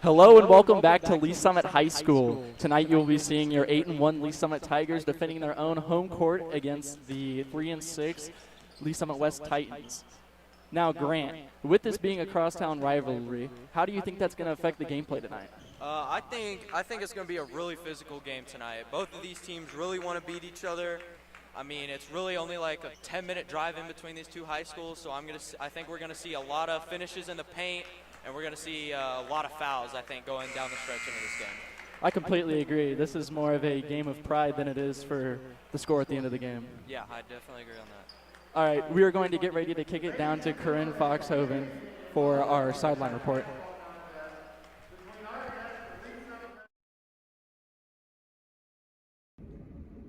Hello and welcome back to Lee Summit High School. Tonight you will be seeing your 8-1 Lee Summit Tigers defending their own home court against the 3-6 Lee Summit West Titans. Now, Grant, with this being a crosstown rivalry, how do you think that's going to affect the gameplay tonight? I think it's going to be a really physical game tonight. Both of these teams really want to beat each other. I mean, it's really only like a 10-minute drive in between these two high schools, so I think we're going to see a lot of finishes in the paint, and we're going to see a lot of fouls, I think, going down the stretch into this game. I completely agree. This is more of a game of pride than it is for the score at the end of the game. Yeah, I definitely agree on that. All right, we are going to get ready to kick it down to Corinne Foxhoven for our sideline report.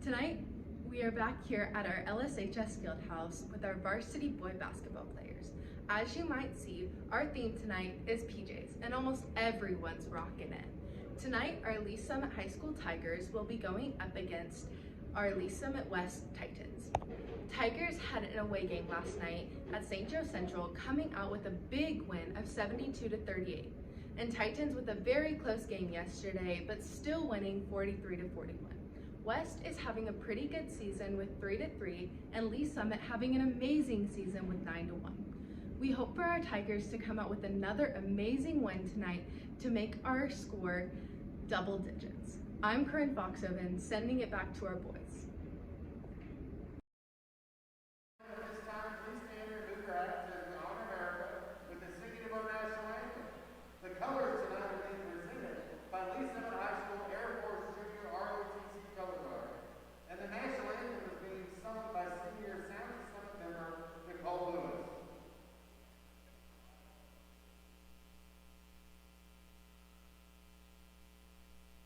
Tonight, we are back here at our LSHS Fieldhouse with our varsity boy basketball players. As you might see, our theme tonight is PJs, and almost everyone's rocking it. Tonight, our Lee Summit High School Tigers will be going up against our Lee Summit West Titans. Tigers had an away game last night at St. Joe Central, coming out with a big win of 72-38. And Titans with a very close game yesterday, but still winning 43-41. West is having a pretty good season with 3-3, and Lee Summit having an amazing season with 9-1. We hope for our Tigers to come out with another amazing win tonight to make our score double digits. I'm Corinne Foxhoven, sending it back to our boys.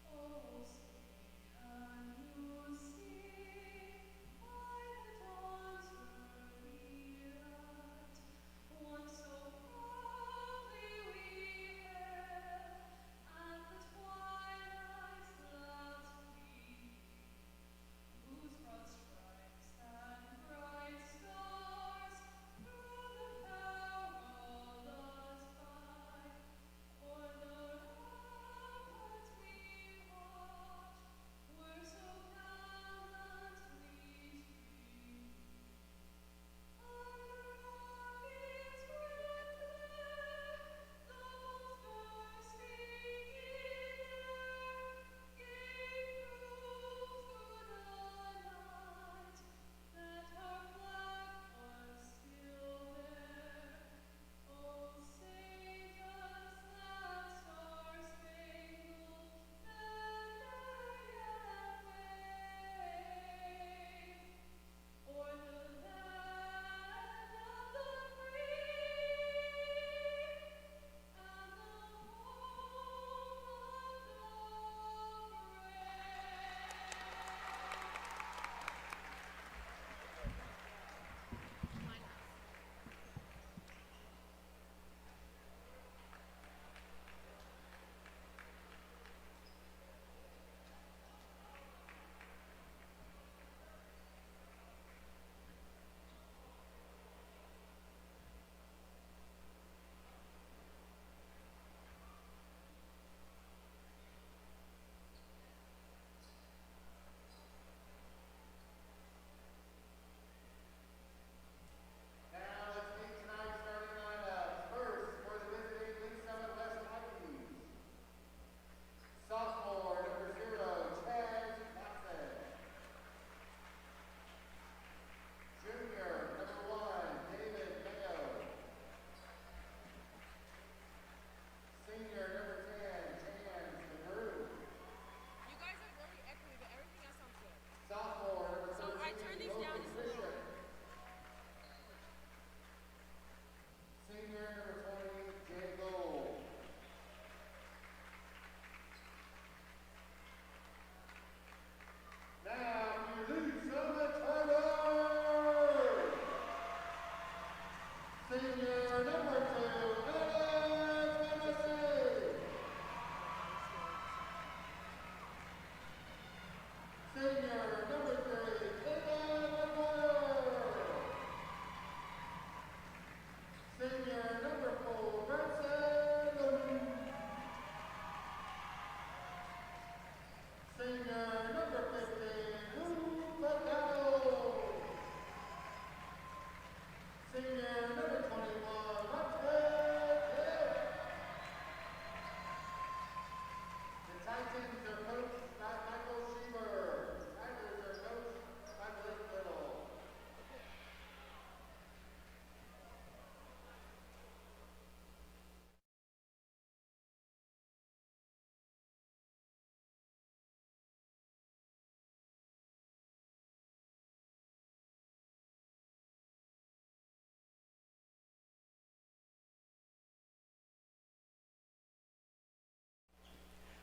Oh, say, can you see?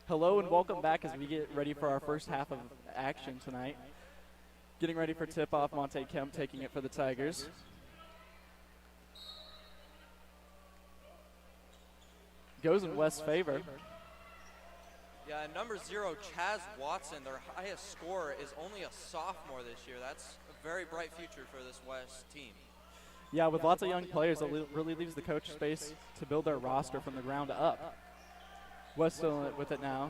Hello and welcome back as we get ready for our first half of action tonight. Getting ready for tip-off, Monte Kemp taking it for the Tigers. Goes in West's favor. Yeah, and number 0, Chaz Watson, their highest scorer, is only a sophomore this year. That's a very bright future for this West team. Yeah, with lots of young players, it really leaves the coach space to build their roster from the ground up. West still with it now.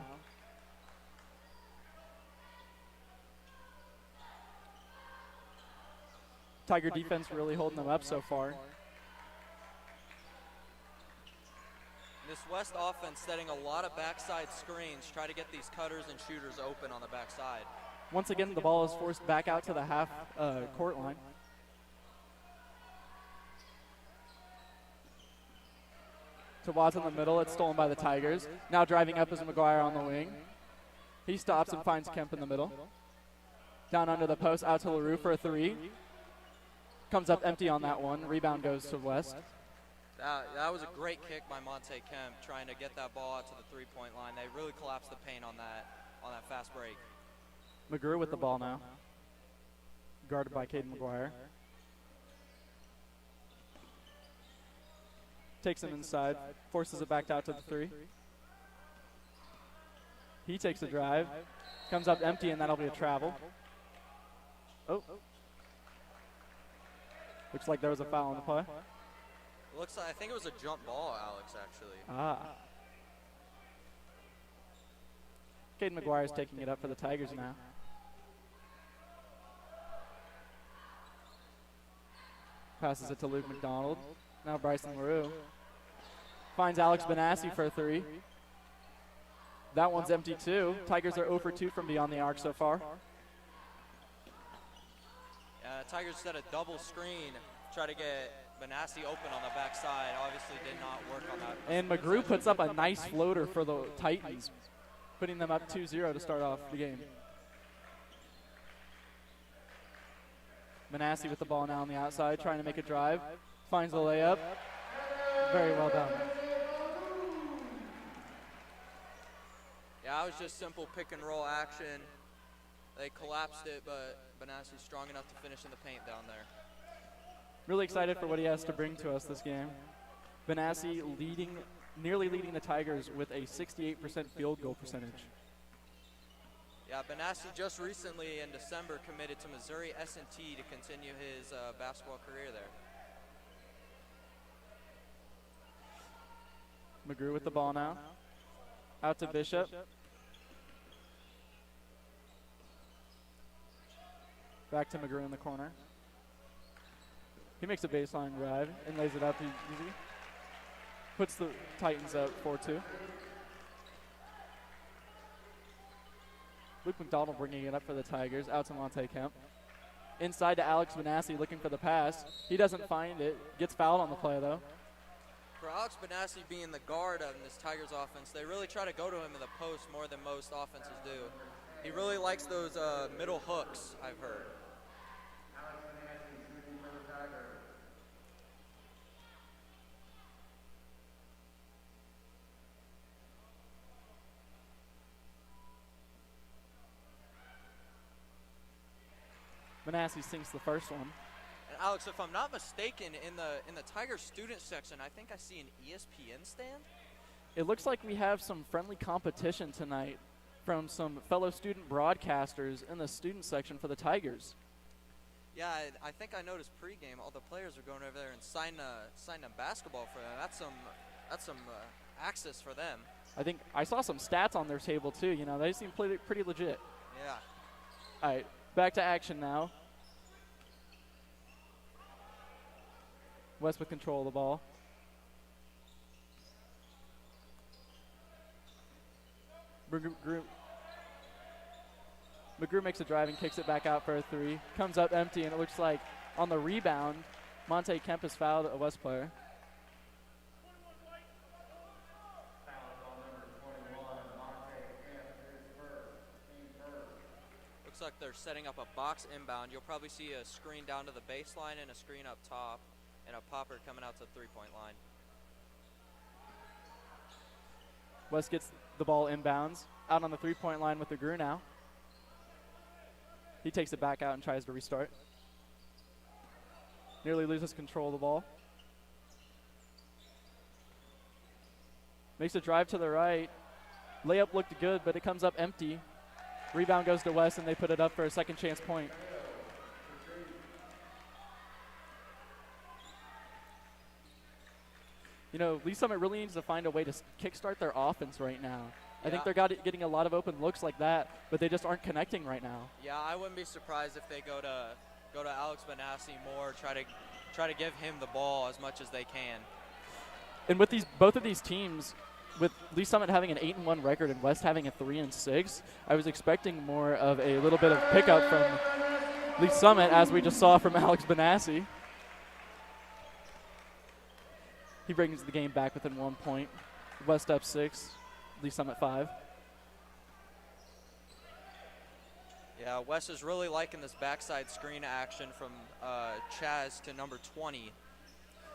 Tiger defense really holding them up so far. This West offense setting a lot of backside screens, try to get these cutters and shooters open on the backside. Once again, the ball is forced back out to the half court line. To Watts in the middle, it's stolen by the Tigers. Now driving up is McGuire on the wing. He stops and finds Kemp in the middle. Down under the post, out to LaRue for a 3. Comes up empty on that one. Rebound goes to West. That was a great kick by Monte Kemp, trying to get that ball out to the three-point line. They really collapsed the paint on that fast break. McGrew with the ball now. Guarded by Caden McGuire. Takes him inside, forces it back out to the 3. He takes a drive, comes up empty, and that'll be a travel. Oh. Looks like there was a foul on the play. Looks like, I think it was a jump ball, Alex, actually. Caden McGuire is taking it up for the Tigers now. Passes it to Luke McDonald. Now Bryson LaRue. Finds Alex Benassi for a 3. That one's empty too. Tigers are 0 for 2 from beyond the arc so far. Tigers set a double screen, try to get Benassi open on the backside. Obviously did not work on that. And McGrew puts up a nice floater for the Titans, putting them up 2-0 to start off the game. Benassi with the ball now on the outside, trying to make a drive. Finds the layup. Very well done. Yeah, it was just simple pick and roll action. They collapsed it, but Benassi's strong enough to finish in the paint down there. Really excited for what he has to bring to us this game. Benassi nearly leading the Tigers with a 68% field goal percentage. Yeah, Benassi just recently in December committed to Missouri S&T to continue his basketball career there. McGrew with the ball now. Out to Bishop. Back to McGrew in the corner. He makes a baseline drive and lays it up easy. Puts the Titans up 4-2. Luke McDonald bringing it up for the Tigers. Out to Monte Kemp. Inside to Alex Benassi looking for the pass. He doesn't find it. Gets fouled on the play though. For Alex Benassi being the guard of this Tigers offense, they really try to go to him in the post more than most offenses do. He really likes those middle hooks, I've heard. Benassi sinks the first one. And Alex, if I'm not mistaken, in the Tigers student section, I think I see an ESPN stand. It looks like we have some friendly competition tonight from some fellow student broadcasters in the student section for the Tigers. Yeah, I think I noticed pregame all the players are going over there and signing a basketball for them. That's some access for them. I think I saw some stats on their table too. You know, they seem pretty legit. Yeah. All right, back to action now. West with control of the ball. McGrew makes a drive and kicks it back out for a 3. Comes up empty, and it looks like on the rebound, Monte Kemp has fouled a West player. Looks like they're setting up a box inbound. You'll probably see a screen down to the baseline and a screen up top, and a popper coming out to the three-point line. West gets the ball inbounds, out on the three-point line with the Grew now. He takes it back out and tries to restart. Nearly loses control of the ball. Makes a drive to the right. Layup looked good, but it comes up empty. Rebound goes to West, and they put it up for a second chance point. You know, Lee Summit really needs to find a way to kickstart their offense right now. I think they're getting a lot of open looks like that, but they just aren't connecting right now. Yeah, I wouldn't be surprised if they go to Alex Benassi more, try to give him the ball as much as they can. And with both of these teams, with Lee Summit having an 8-1 record and West having a 3-6, I was expecting more of a little bit of pickup from Lee Summit, as we just saw from Alex Benassi. He brings the game back within 1 point. West up 6, Lee Summit 5. Yeah, West is really liking this backside screen action from Chaz to number 20.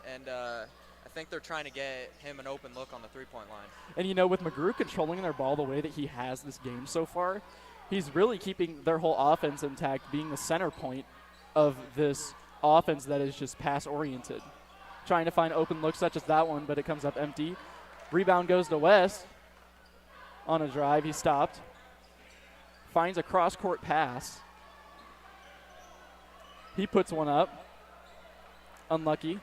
And I think they're trying to get him an open look on the three-point line. And, you know, with McGrew controlling their ball the way that he has this game so far, he's really keeping their whole offense intact, being the center point of this offense that is just pass-oriented. Trying to find open looks such as that one, but it comes up empty. Rebound goes to West. On a drive, he stopped. Finds a cross-court pass. He puts one up. Unlucky.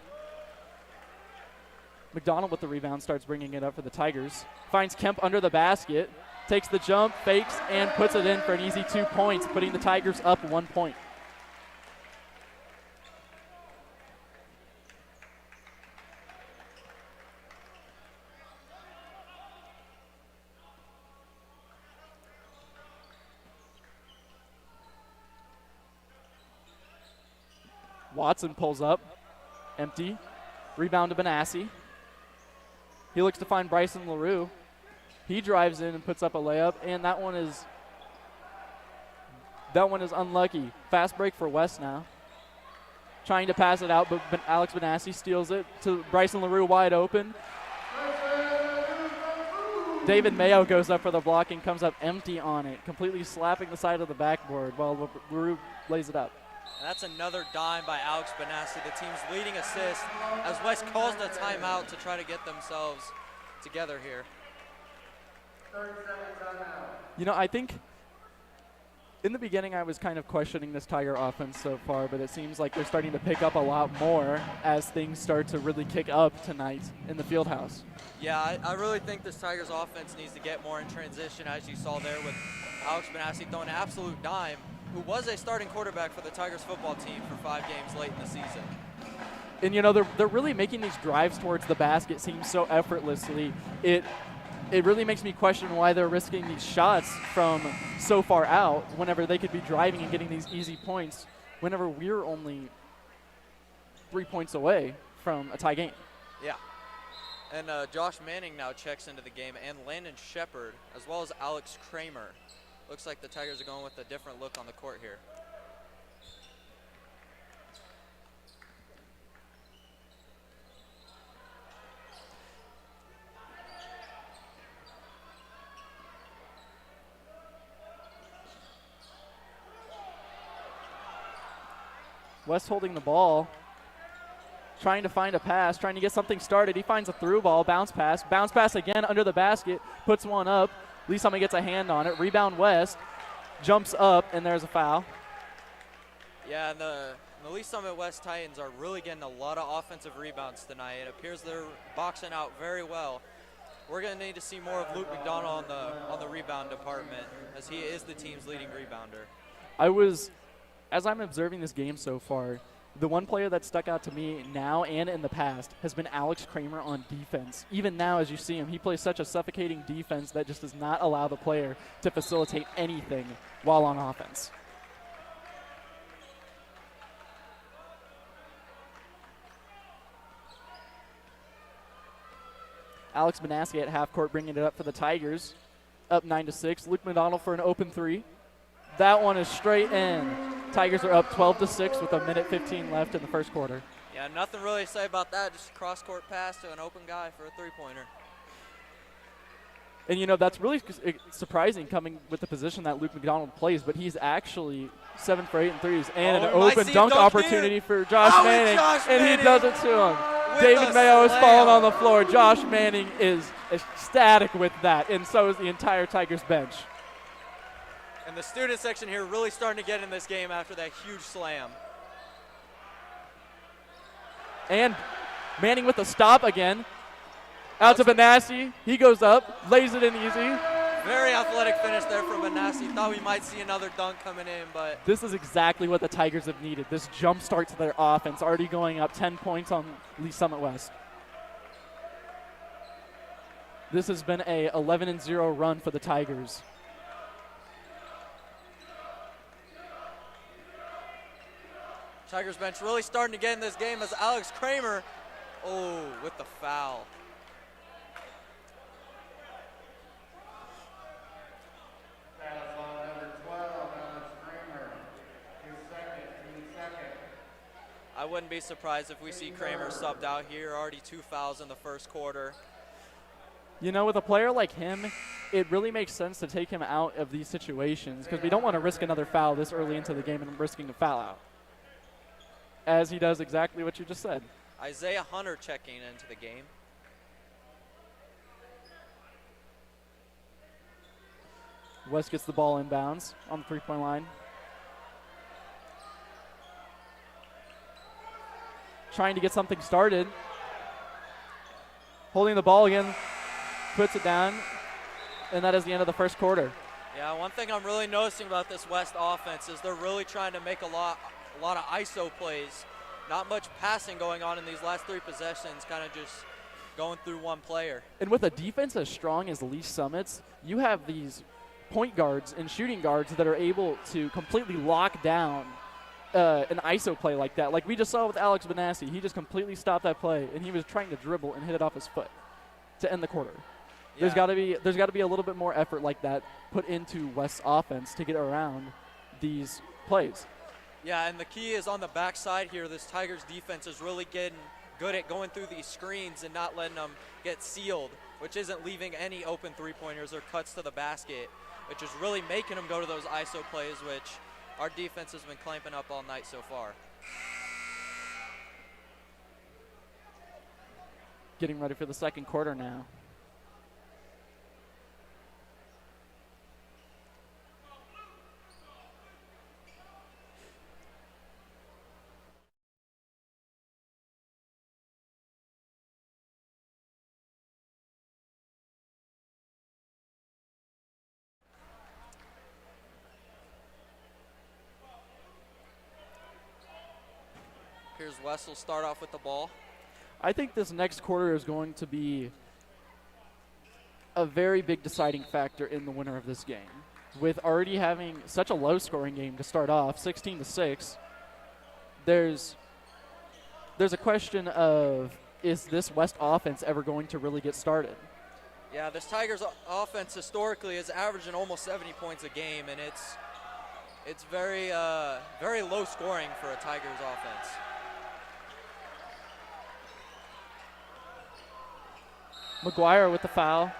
McDonald with the rebound starts bringing it up for the Tigers. Finds Kemp under the basket. Takes the jump, fakes, and puts it in for an easy 2 points, putting the Tigers up 1 point. Watson pulls up. Empty. Rebound to Benassi. He looks to find Bryson LaRue. He drives in and puts up a layup, and that one is unlucky. Fast break for West now. Trying to pass it out, but Alex Benassi steals it to Bryson LaRue wide open. David Mayo goes up for the block and comes up empty on it, completely slapping the side of the backboard while LaRue lays it up. And that's another dime by Alex Benassi, the team's leading assist, as West calls the timeout to try to get themselves together here. You know, I think in the beginning I was kind of questioning this Tiger offense so far, but it seems like they're starting to pick up a lot more as things start to really kick up tonight in the Fieldhouse. Yeah, I really think this Tigers offense needs to get more in transition, as you saw there with Alex Benassi throwing an absolute dime, who was a starting quarterback for the Tigers football team for 5 games late in the season. And, you know, they're really making these drives towards the basket seem so effortlessly. It really makes me question why they're risking these shots from so far out whenever they could be driving and getting these easy points whenever we're only 3 points away from a tie game. Yeah. And Josh Manning now checks into the game, and Landon Shepard, as well as Alex Kramer. Looks like the Tigers are going with a different look on the court here. West holding the ball, trying to find a pass, trying to get something started. He finds a through ball, bounce pass again under the basket, puts one up. Lee Summit gets a hand on it. Rebound West, jumps up, and there's a foul. Yeah, and the Lee Summit West Titans are really getting a lot of offensive rebounds tonight. It appears they're boxing out very well. We're going to need to see more of Luke McDonald on the rebound department, as he is the team's leading rebounder. As I'm observing this game so far, the one player that stuck out to me now and in the past has been Alex Kramer on defense. Even now, as you see him, he plays such a suffocating defense that just does not allow the player to facilitate anything while on offense. Alex Benassi at half court bringing it up for the Tigers. Up 9-6. Luke McDonald for an open three. That one is straight in. Tigers are up 12-6 with 1:15 left in the first quarter. Yeah, nothing really to say about that. Just a cross-court pass to an open guy for a three-pointer. And, you know, that's really surprising coming with the position that Luke McDonald plays, but he's actually 7 for 8 in threes. And an open dunk opportunity for Josh Manning, and he does it to him. David Mayo is falling on the floor. Josh Manning is ecstatic with that, and so is the entire Tigers bench. And the student section here really starting to get in this game after that huge slam. And Manning with the stop again. Out to Benassi. He goes up, lays it in easy. Very athletic finish there from Benassi. Thought we might see another dunk coming in, but this is exactly what the Tigers have needed. This jump start to their offense, already going up 10 points on Lee Summit West. This has been a 11-0 run for the Tigers. Tigers bench really starting to get in this game as Alex Kramer, with the foul. I wouldn't be surprised if we see Kramer subbed out here. Already 2 fouls in the first quarter. You know, with a player like him, it really makes sense to take him out of these situations because we don't want to risk another foul this early into the game and risking a foul out. As he does exactly what you just said. Isaiah Hunter checking into the game. West gets the ball inbounds on the three-point line. Trying to get something started. Holding the ball again, puts it down, and that is the end of the first quarter. Yeah, one thing I'm really noticing about this West offense is they're really trying to make a lot of ISO plays. Not much passing going on in these last 3 possessions, kind of just going through one player. And with a defense as strong as Lee Summit's, you have these point guards and shooting guards that are able to completely lock down an ISO play like that. Like we just saw with Alex Benassi. He just completely stopped that play, and he was trying to dribble and hit it off his foot to end the quarter. Yeah. There's got to be a little bit more effort like that put into West's offense to get around these plays. Yeah, and the key is on the backside here. This Tigers defense is really getting good at going through these screens and not letting them get sealed, which isn't leaving any open three-pointers or cuts to the basket, which is really making them go to those ISO plays, which our defense has been clamping up all night so far. Getting ready for the second quarter now. Here's West will start off with the ball. I think this next quarter is going to be a very big deciding factor in the winner of this game. With already having such a low-scoring game to start off, 16-6, there's a question of, is this West offense ever going to really get started? Yeah, this Tigers offense historically is averaging almost 70 points a game, and it's very low scoring for a Tigers offense. McGuire with the foul.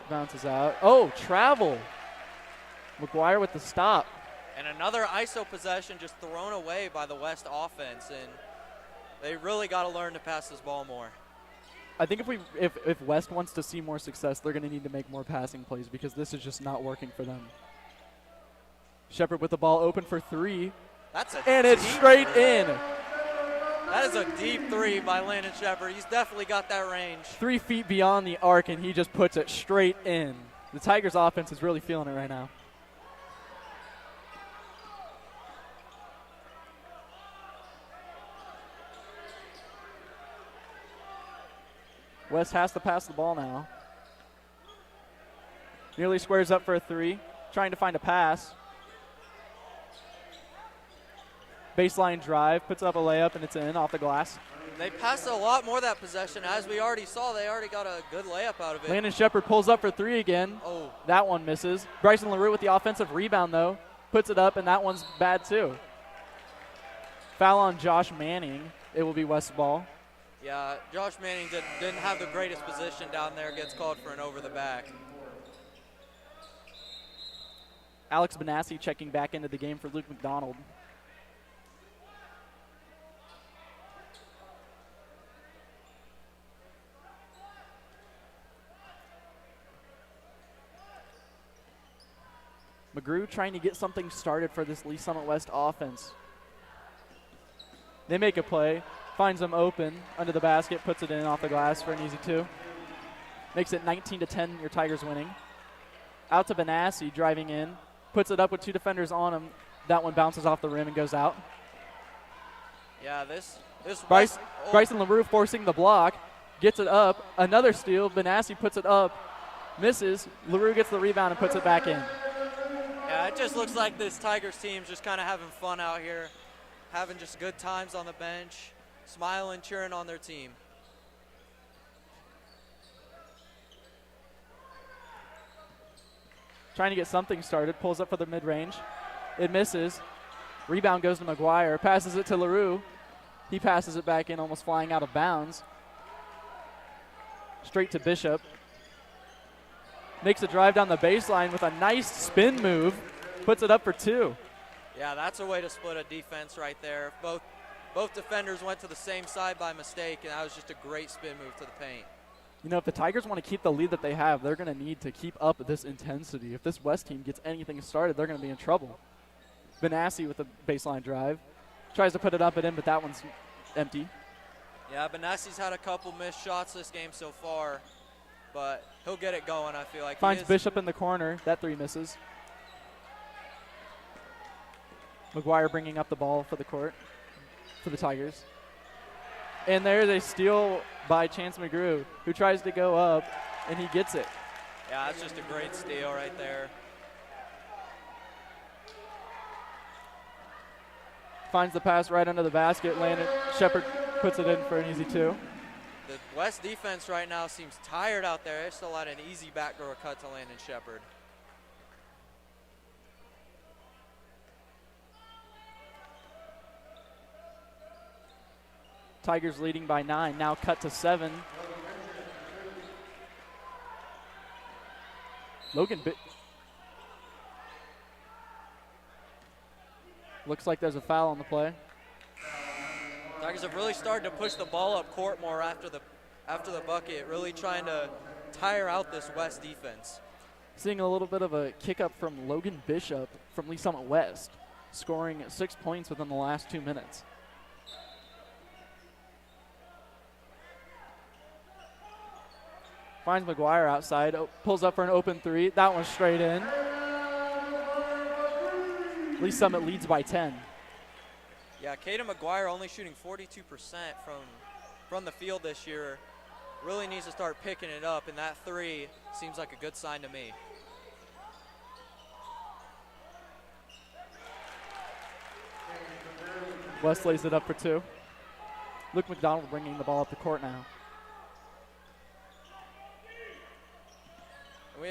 Bounces out. Oh, travel. McGuire with the stop. And another ISO possession just thrown away by the West offense, and they really got to learn to pass this ball more. I think if West wants to see more success, they're going to need to make more passing plays because this is just not working for them. Shepard with the ball open for 3. And it's straight in. That is a deep 3 by Landon Shepard. He's definitely got that range. 3 feet beyond the arc, and he just puts it straight in. The Tigers offense is really feeling it right now. West has to pass the ball now. Nearly squares up for a 3, trying to find a pass. Baseline drive, puts up a layup, and it's in off the glass. They passed a lot more that possession. As we already saw, they already got a good layup out of it. Landon Shepard pulls up for 3 again. Oh. That one misses. Bryson LaRue with the offensive rebound, though. Puts it up, and that one's bad, too. Foul on Josh Manning. It will be West ball. Yeah, Josh Manning didn't have the greatest position down there, gets called for an over the back. Alex Benassi checking back into the game for Luke McDonald. McGrew trying to get something started for this Lee Summit West offense. They make a play, finds them open under the basket, puts it in off the glass for an easy 2. Makes it 19-10, your Tigers winning. Out to Benassi, driving in, puts it up with 2 defenders on him. That one bounces off the rim and goes out. Yeah, this Bryson LaRue forcing the block, gets it up, another steal. Benassi puts it up, misses. LaRue gets the rebound and puts it back in. Yeah, it just looks like this Tigers team's just kind of having fun out here, having just good times on the bench, smiling, cheering on their team. Trying to get something started, pulls up for the mid-range. It misses. Rebound goes to McGuire, passes it to LaRue. He passes it back in, almost flying out of bounds. Straight to Bishop. Makes a drive down the baseline with a nice spin move. Puts it up for 2. Yeah, that's a way to split a defense right there. Both defenders went to the same side by mistake, and that was just a great spin move to the paint. You know, if the Tigers want to keep the lead that they have, they're going to need to keep up this intensity. If this West team gets anything started, they're going to be in trouble. Benassi with a baseline drive. Tries to put it up and in, but that one's empty. Yeah, Benassi's had a couple missed shots this game so far, but he'll get it going, I feel like. Finds Bishop in the corner. That 3 misses. McGuire bringing up the ball for the court for the Tigers. And there's a steal by Chance McGrew, who tries to go up, and he gets it. Yeah, that's just a great steal right there. Finds the pass right under the basket. Landon Shepard puts it in for an easy 2. The West defense right now seems tired out there. They still had an easy backdoor cut to Landon Shepard. Tigers leading by 9, now cut to 7. Looks like there's a foul on the play. Tigers have really started to push the ball up court more after the bucket, really trying to tire out this West defense. Seeing a little bit of a kick up from Logan Bishop from Lee Summit West, scoring 6 points within the last 2 minutes. Finds McGuire outside, pulls up for an open 3. That one's straight in. Lee Summit leads by 10. Yeah, Caden McGuire only shooting 42% from the field this year. Really needs to start picking it up, and that 3 seems like a good sign to me. West lays it up for 2. Luke McDonald bringing the ball up the court now.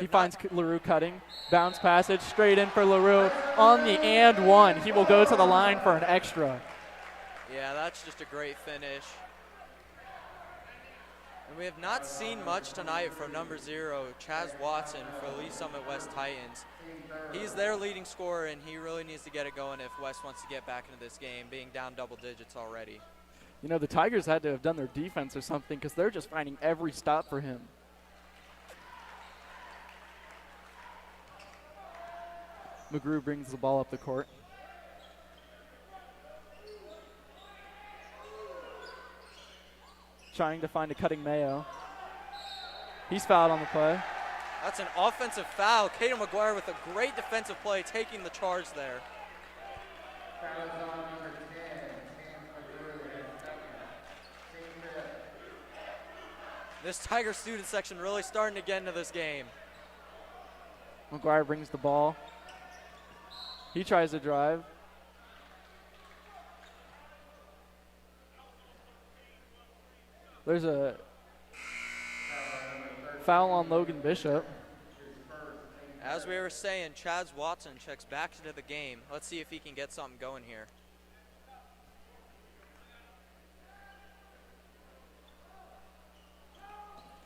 He finds LaRue cutting. Bounce passage straight in for LaRue on the and 1. He will go to the line for an extra. Yeah, that's just a great finish. And we have not seen much tonight from number 0, Chaz Watson for Lee Summit West Titans. He's their leading scorer, and he really needs to get it going if West wants to get back into this game, being down double digits already. You know, the Tigers had to have done their defense or something because they're just finding every stop for him. McGrew brings the ball up the court. Trying to find a cutting Mayo. He's fouled on the play. That's an offensive foul. Caden McGuire with a great defensive play, taking the charge there. This Tiger student section really starting to get into this game. McGuire brings the ball. He tries to drive. There's a foul on Logan Bishop. As we were saying, Chaz Watson checks back into the game. Let's see if he can get something going here.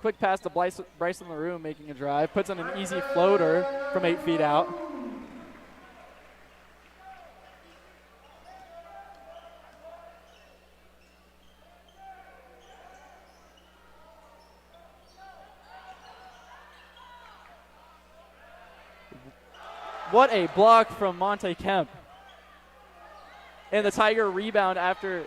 Quick pass to Bryson LaRue, making a drive. Puts in an easy floater from 8 feet out. What a block from Monte Kemp. And the Tiger rebound after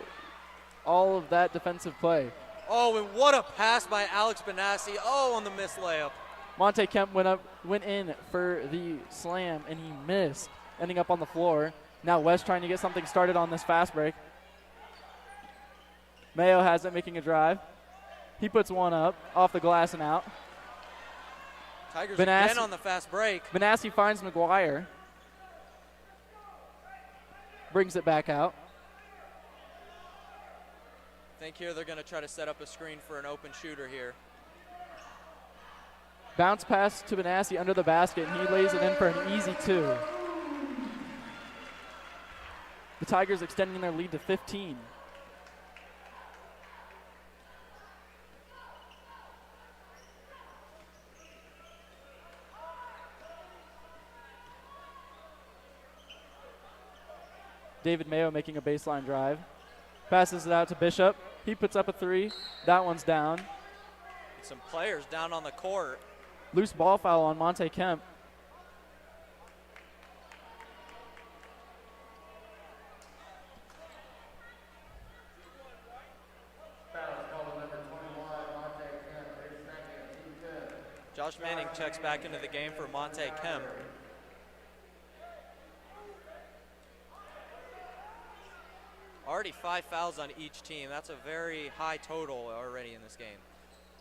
all of that defensive play. Oh, and what a pass by Alex Benassi. Oh, on the missed layup. Monte Kemp went in for the slam, and he missed, ending up on the floor. Now West trying to get something started on this fast break. Mayo has it, making a drive. He puts one up, off the glass and out. Tigers again on the fast break. Benassi finds McGuire. Brings it back out. I think here they're going to try to set up a screen for an open shooter here. Bounce pass to Benassi under the basket, and he lays it in for an easy 2. The Tigers extending their lead to 15. David Mayo making a baseline drive. Passes it out to Bishop. He puts up a 3. That one's down. Some players down on the court. Loose ball foul on Monte Kemp. Josh Manning checks back into the game for Monte Kemp. Already 5 fouls on each team. That's a very high total already in this game.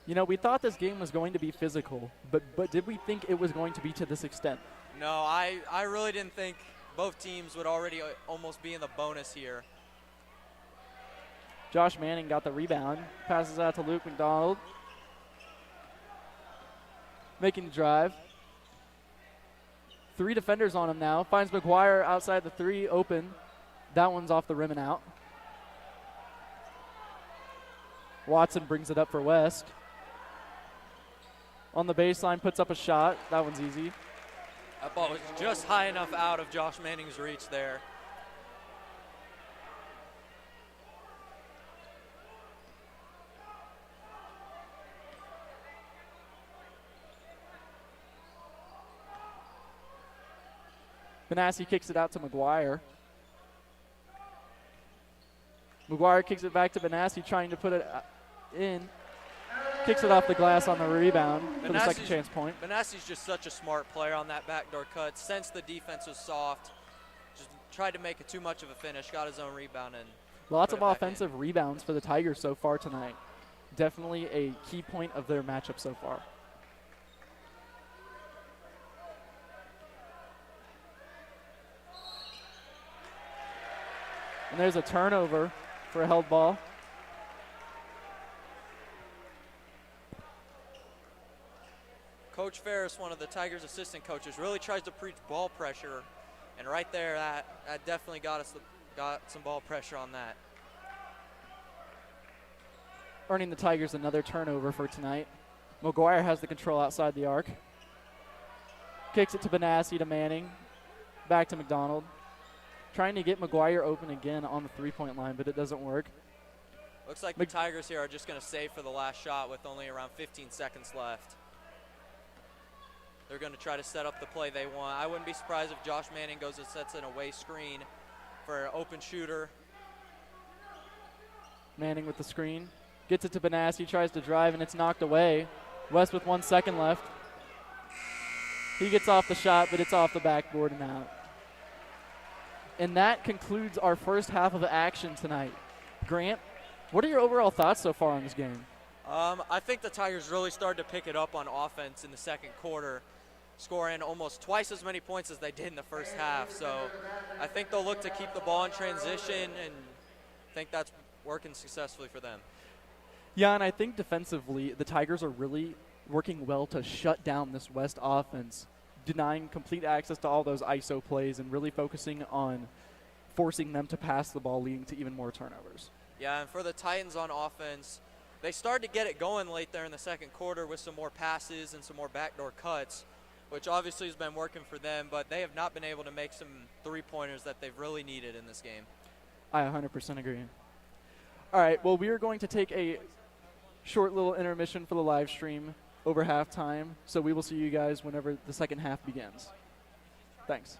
You know, we thought this game was going to be physical, but did we think it was going to be to this extent? No, I really didn't think both teams would already almost be in the bonus here. Josh Manning got the rebound. Passes out to Luke McDonald. Making the drive. 3 defenders on him now. Finds McGuire outside the 3, open. That one's off the rim and out. Watson brings it up for West. On the baseline, puts up a shot. That one's easy. That ball was just high enough out of Josh Manning's reach there. Benassi kicks it out to McGuire. McGuire kicks it back to Benassi, trying to put it in. Kicks it off the glass on the rebound for the second chance point. Benassi's just such a smart player on that backdoor cut. Since the defense was soft, just tried to make it too much of a finish, got his own rebound and lots of offensive rebounds for the Tigers so far tonight. Definitely a key point of their matchup so far. And there's a turnover for a held ball. Coach Ferris, one of the Tigers' assistant coaches, really tries to preach ball pressure, and right there, that definitely got some ball pressure on that. Earning the Tigers another turnover for tonight. McGuire has the control outside the arc. Kicks it to Benassi to Manning. Back to McDonald. Trying to get McGuire open again on the three-point line, but it doesn't work. Looks like the Tigers here are just going to save for the last shot with only around 15 seconds left. They're going to try to set up the play they want. I wouldn't be surprised if Josh Manning goes and sets an away screen for an open shooter. Manning with the screen. Gets it to Benassi, tries to drive, and it's knocked away. West with 1 second left. He gets off the shot, but it's off the backboard and out. And that concludes our first half of action tonight. Grant, what are your overall thoughts so far on this game? I think the Tigers really started to pick it up on offense in the second quarter, scoring almost twice as many points as they did in the first half. So I think they'll look to keep the ball in transition, and I think that's working successfully for them. Yeah, and I think defensively the Tigers are really working well to shut down this West offense, denying complete access to all those ISO plays and really focusing on forcing them to pass the ball, leading to even more turnovers. Yeah, and for the Titans on offense, they started to get it going late there in the second quarter with some more passes and some more backdoor cuts, which obviously has been working for them, but they have not been able to make some three-pointers that they've really needed in this game. I 100% agree. All right, well, we are going to take a short little intermission for the live stream over halftime, so we will see you guys whenever the second half begins. Thanks.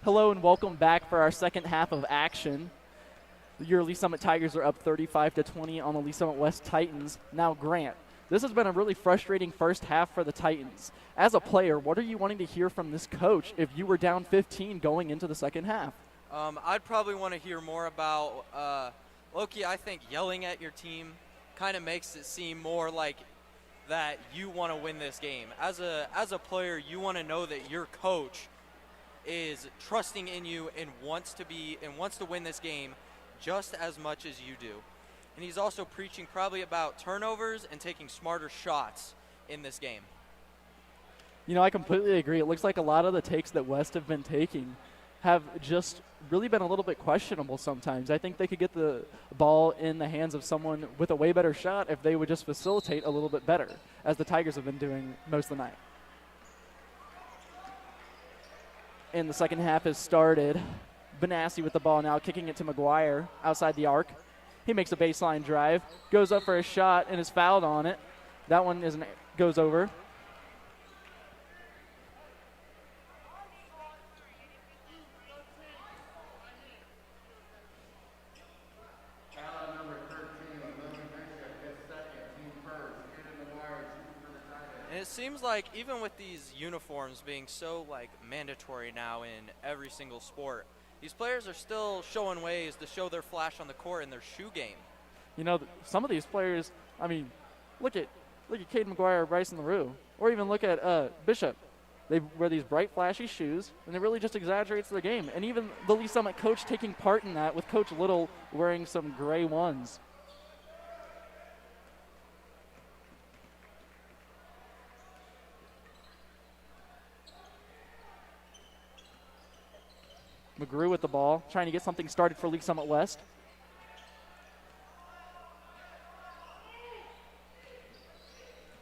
Hello and welcome back for our second half of action. Your Lee Summit Tigers are up 35-20 on the Lee Summit West Titans. Now, Grant, this has been a really frustrating first half for the Titans. As a player, what are you wanting to hear from this coach if you were down 15 going into the second half? I'd probably want to hear more about, Loki, I think yelling at your team kind of makes it seem more like that you want to win this game. As a player, you want to know that your coach is trusting in you and wants to win this game just as much as you do. And he's also preaching probably about turnovers and taking smarter shots in this game. You know, I completely agree. It looks like a lot of the takes that West have been taking have just really been a little bit questionable sometimes. I think they could get the ball in the hands of someone with a way better shot if they would just facilitate a little bit better, as the Tigers have been doing most of the night. And the second half has started. Benassi with the ball now, kicking it to McGuire outside the arc. He makes a baseline drive, goes up for a shot, and is fouled on it. That one goes over. And it seems like even with these uniforms being so mandatory now in every single sport, these players are still showing ways to show their flash on the court in their shoe game. You know, some of these players, I mean, look at Cade McGuire or Bryson LaRue, or even look at Bishop. They wear these bright, flashy shoes, and it really just exaggerates their game. And even the Lee Summit coach taking part in that with Coach Little wearing some gray ones. McGrew with the ball, trying to get something started for Lee Summit West.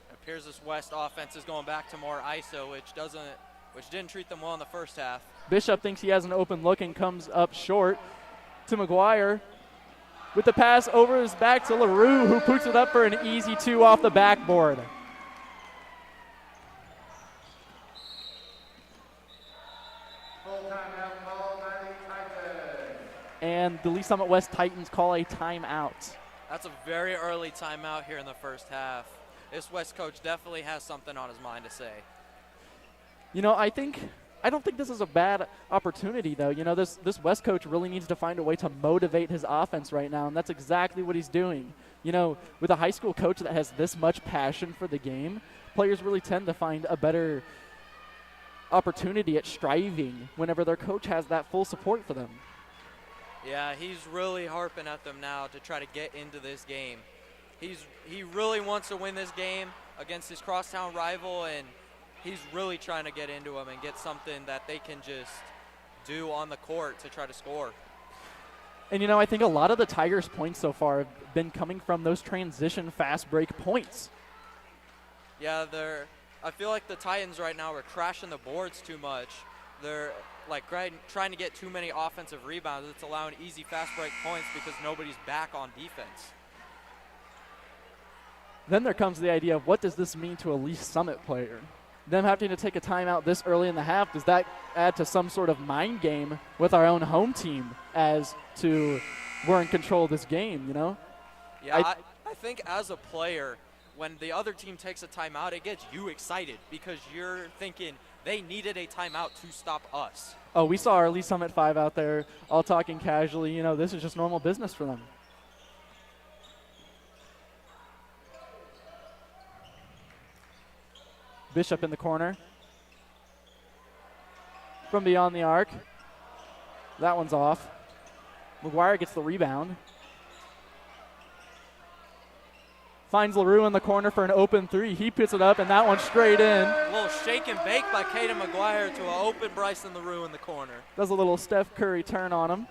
It appears this West offense is going back to more ISO, which didn't treat them well in the first half. Bishop thinks he has an open look and comes up short to McGuire with the pass over his back to LaRue, who puts it up for an easy two off the backboard. And the Lee Summit West Titans call a timeout. That's a very early timeout here in the first half. This West coach definitely has something on his mind to say. You know, I don't think this is a bad opportunity, though. You know, this West coach really needs to find a way to motivate his offense right now, and that's exactly what he's doing. You know, with a high school coach that has this much passion for the game, players really tend to find a better opportunity at striving whenever their coach has that full support for them. Yeah, he's really harping at them now to try to get into this game. He really wants to win this game against his crosstown rival, and he's really trying to get into them and get something that they can just do on the court to try to score. And, you know, I think a lot of the Tigers' points so far have been coming from those transition fast break points. Yeah, I feel like the Titans right now are crashing the boards too much. They're trying to get too many offensive rebounds. It's allowing easy fast break points because nobody's back on defense. Then there comes the idea of what does this mean to a Lee Summit player? Them having to take a timeout this early in the half, does that add to some sort of mind game with our own home team as to we're in control of this game, you know? Yeah, I think as a player, when the other team takes a timeout, it gets you excited because you're thinking they needed a timeout to stop us. Oh, we saw our Lee Summit 5 out there all talking casually. You know, this is just normal business for them. Bishop in the corner. From beyond the arc. That one's off. McGuire gets the rebound. Finds LaRue in the corner for an open three. He puts it up, and that one's straight in. A little shake and bake by Caden McGuire to an open Bryson LaRue in the corner. Does a little Steph Curry turn on him.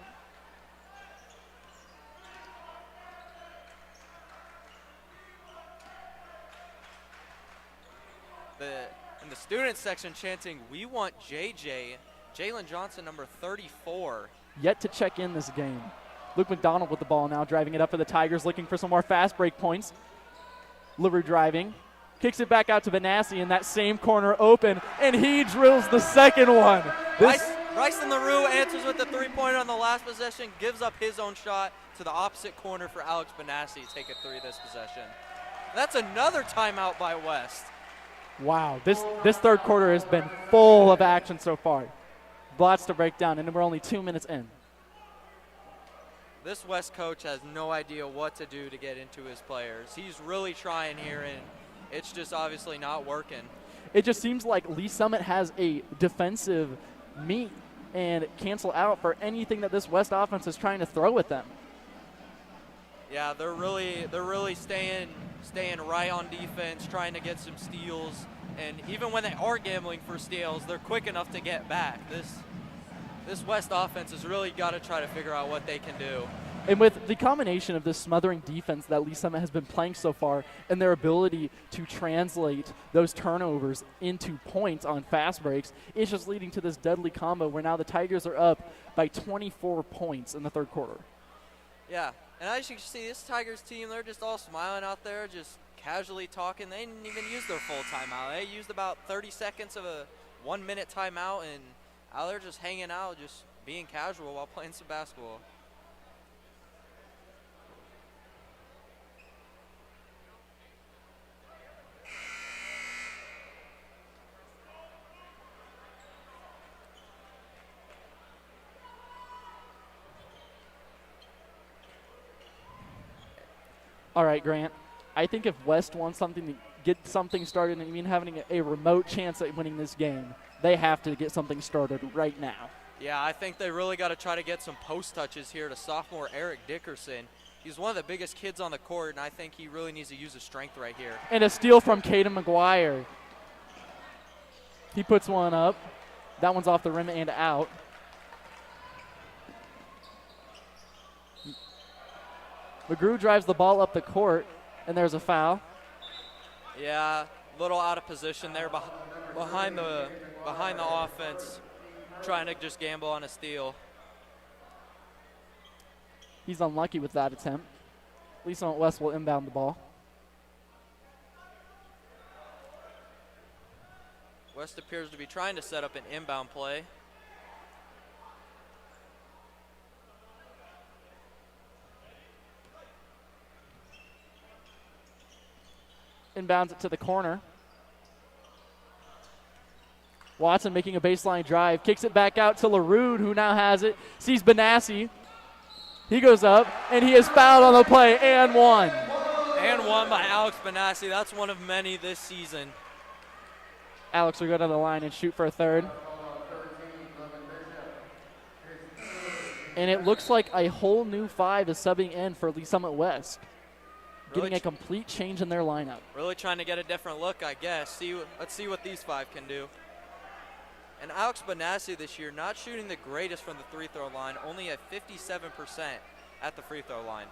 In the student section chanting, "We want JJ," Jalen Johnson, number 34. Yet to check in this game. Luke McDonald with the ball now, driving it up for the Tigers, looking for some more fast break points. LaRue driving, kicks it back out to Benassi in that same corner open, and he drills the second one. Bryson LaRue answers with the three-pointer on the last possession, gives up his own shot to the opposite corner for Alex Benassi to take a three this possession. That's another timeout by West. Wow, this third quarter has been full of action so far. Lots to break down, and we're only 2 minutes in. This West coach has no idea what to do to get into his players. He's really trying here, and it's just obviously not working. It just seems like Lee Summit has a defensive meet and cancel out for anything that this West offense is trying to throw at them. Yeah, they're really staying right on defense, trying to get some steals, and even when they are gambling for steals, they're quick enough to get back. This West offense has really got to try to figure out what they can do. And with the combination of this smothering defense that Lee Summit has been playing so far and their ability to translate those turnovers into points on fast breaks, it's just leading to this deadly combo where now the Tigers are up by 24 points in the third quarter. Yeah, and as you can see, this Tigers team, they're just all smiling out there, just casually talking. They didn't even use their full timeout. They used about 30 seconds of a 1 minute timeout, and out there just hanging out, just being casual while playing some basketball. All right, Grant. I think if West wants something to get something started and even having a remote chance at winning this game, they have to get something started right now. Yeah, I think they really got to try to get some post touches here to sophomore Eric Dickerson. He's one of the biggest kids on the court, and I think he really needs to use his strength right here. And a steal from Caden McGuire. He puts one up. That one's off the rim and out. McGrew drives the ball up the court, and there's a foul. Yeah, a little out of position there behind the offense, trying to just gamble on a steal. He's unlucky with that attempt. Lee Summit West will inbound the ball. West appears to be trying to set up an inbound play. Inbounds it to the corner. Watson making a baseline drive, kicks it back out to LaRue, who now has it, sees Benassi. He goes up, and he is fouled on the play, and one. And one by Alex Benassi. That's one of many this season. Alex will go to the line and shoot for a third. And it looks like a whole new five is subbing in for Lee Summit West. Getting a complete change in their lineup. Really trying to get a different look, I guess. Let's see what these five can do. And Alex Benassi this year not shooting the greatest from the free throw line, only at 57% at the free throw line.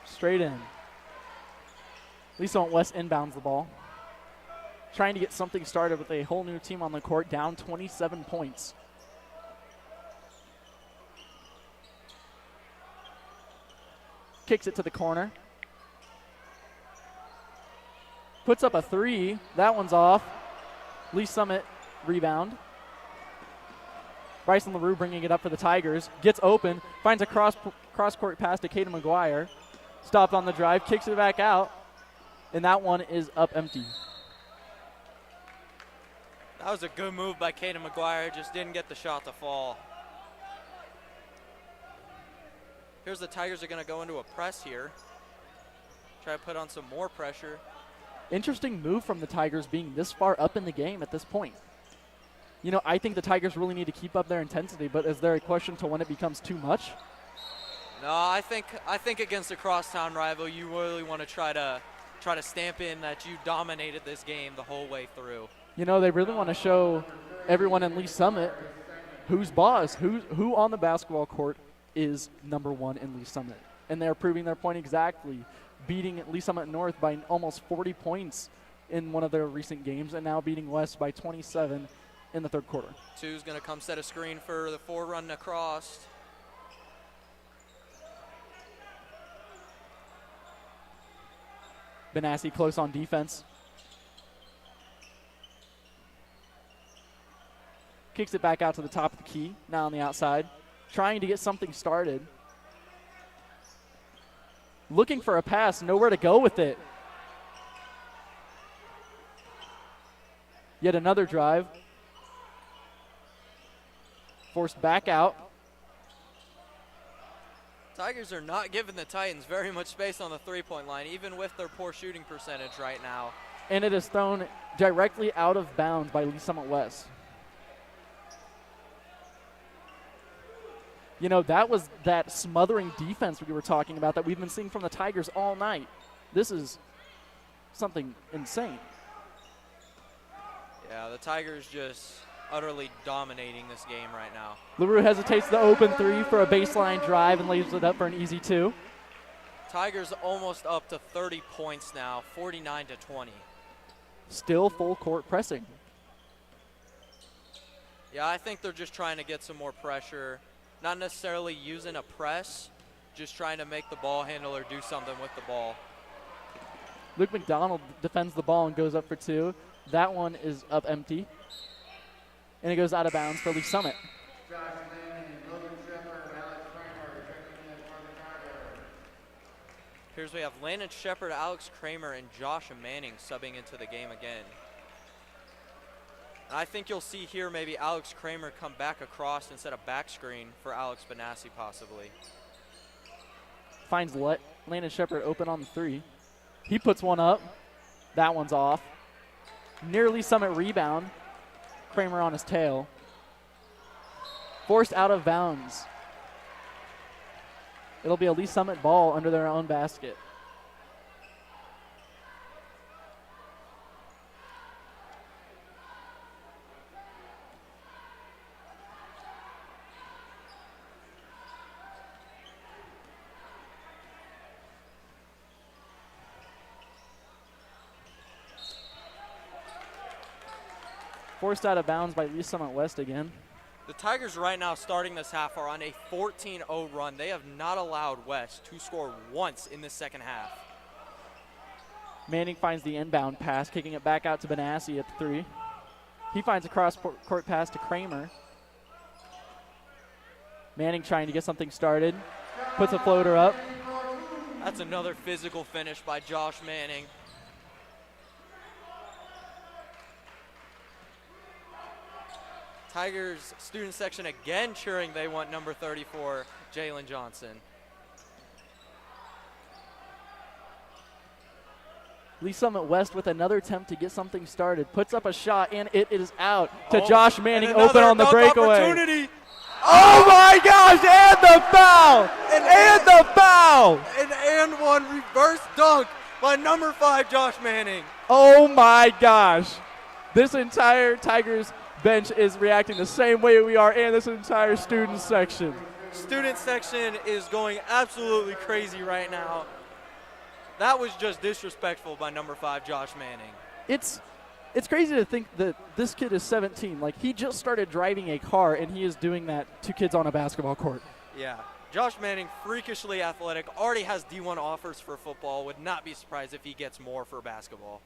Straight in. Lee Summit West inbounds the ball. Trying to get something started with a whole new team on the court, down 27 points. Kicks it to the corner. Puts up a three. That one's off. Lee Summit rebound. Bryson LaRue bringing it up for the Tigers. Gets open. Finds a cross-court pass to Caden McGuire. Stopped on the drive. Kicks it back out. And that one is up empty. That was a good move by Caden McGuire. Just didn't get the shot to fall. Here's the Tigers are going to go into a press here. Try to put on some more pressure. Interesting move from the Tigers being this far up in the game at this point. You know, I think the Tigers really need to keep up their intensity, but is there a question to when it becomes too much? No, I think against a crosstown rival, you really want to try to stamp in that you dominated this game the whole way through. You know, they really want to show everyone in Lee Summit who's boss, who on the basketball court is number one in Lee Summit. And they're proving their point exactly, beating Lee Summit North by almost 40 points in one of their recent games, and now beating West by 27 in the third quarter. Two's going to come set a screen for the four run across. Benassi close on defense. Kicks it back out to the top of the key, now on the outside. Trying to get something started. Looking for a pass, nowhere to go with it. Yet another drive. Forced back out. Tigers are not giving the Titans very much space on the three-point line, even with their poor shooting percentage right now. And it is thrown directly out of bounds by Lee Summit West. You know, that was that smothering defense we were talking about that we've been seeing from the Tigers all night. This is something insane. Yeah, the Tigers just utterly dominating this game right now. LaRue hesitates the open three for a baseline drive and leaves it up for an easy two. Tigers almost up to 30 points now, 49-20. Still full court pressing. Yeah, I think they're just trying to get some more pressure. Not necessarily using a press, just trying to make the ball handler do something with the ball. Luke McDonald defends the ball and goes up for two. That one is up empty. And it goes out of bounds for Lee Summit. Here's we have Landon Shepard, Alex Kramer, and Josh Manning subbing into the game again. And I think you'll see here maybe Alex Kramer come back across instead of back screen for Alex Benassi possibly. Finds Landon Shepard open on the three. He puts one up. That one's off. Near Lee Summit rebound. Kramer on his tail. Forced out of bounds. It'll be a Lee Summit ball under their own basket. Forced out of bounds by Lee Summit West again. The Tigers right now starting this half are on a 14-0 run. They have not allowed West to score once in the second half. Manning finds the inbound pass, kicking it back out to Benassi at the three. He finds a cross-court pass to Kramer. Manning trying to get something started. Puts a floater up. That's another physical finish by Josh Manning. Tigers student section again cheering they want number 34, Jalen Johnson. Lee Summit West with another attempt to get something started. Puts up a shot, and it is out to Josh Manning, open on the breakaway. Oh my gosh, and the foul! And the foul! And one reverse dunk by number 5, Josh Manning. Oh my gosh. This entire Tigers bench is reacting the same way we are, and this entire student section. Student section is going absolutely crazy right now. That was just disrespectful by number 5, Josh Manning. It's crazy to think that this kid is 17. Like, he just started driving a car, and he is doing that to kids on a basketball court. Yeah. Josh Manning, freakishly athletic, already has D1 offers for football. Would not be surprised if he gets more for basketball.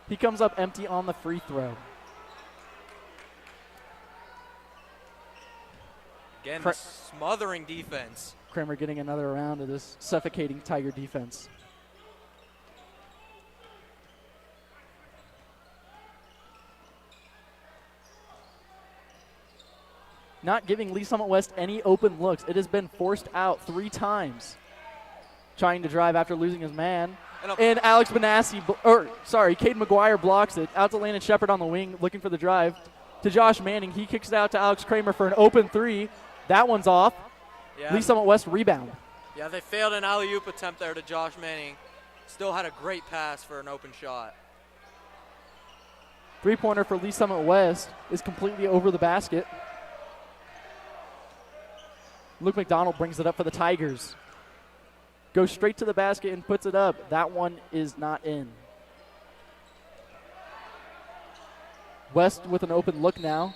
He comes up empty on the free throw. Again, the smothering defense. Kramer getting another round of this suffocating Tiger defense. Not giving Lee Summit West any open looks. It has been forced out 3 times. Trying to drive after losing his man. And Alex Benassi, Caden McGuire blocks it. Out to Landon Shepard on the wing, looking for the drive. To Josh Manning, he kicks it out to Alex Kramer for an open 3. That one's off. Yeah. Lee Summit West rebound. Yeah, they failed an alley-oop attempt there to Josh Manning. Still had a great pass for an open shot. 3-pointer for Lee Summit West is completely over the basket. Luke McDonald brings it up for the Tigers. Goes straight to the basket and puts it up. That one is not in. West with an open look now.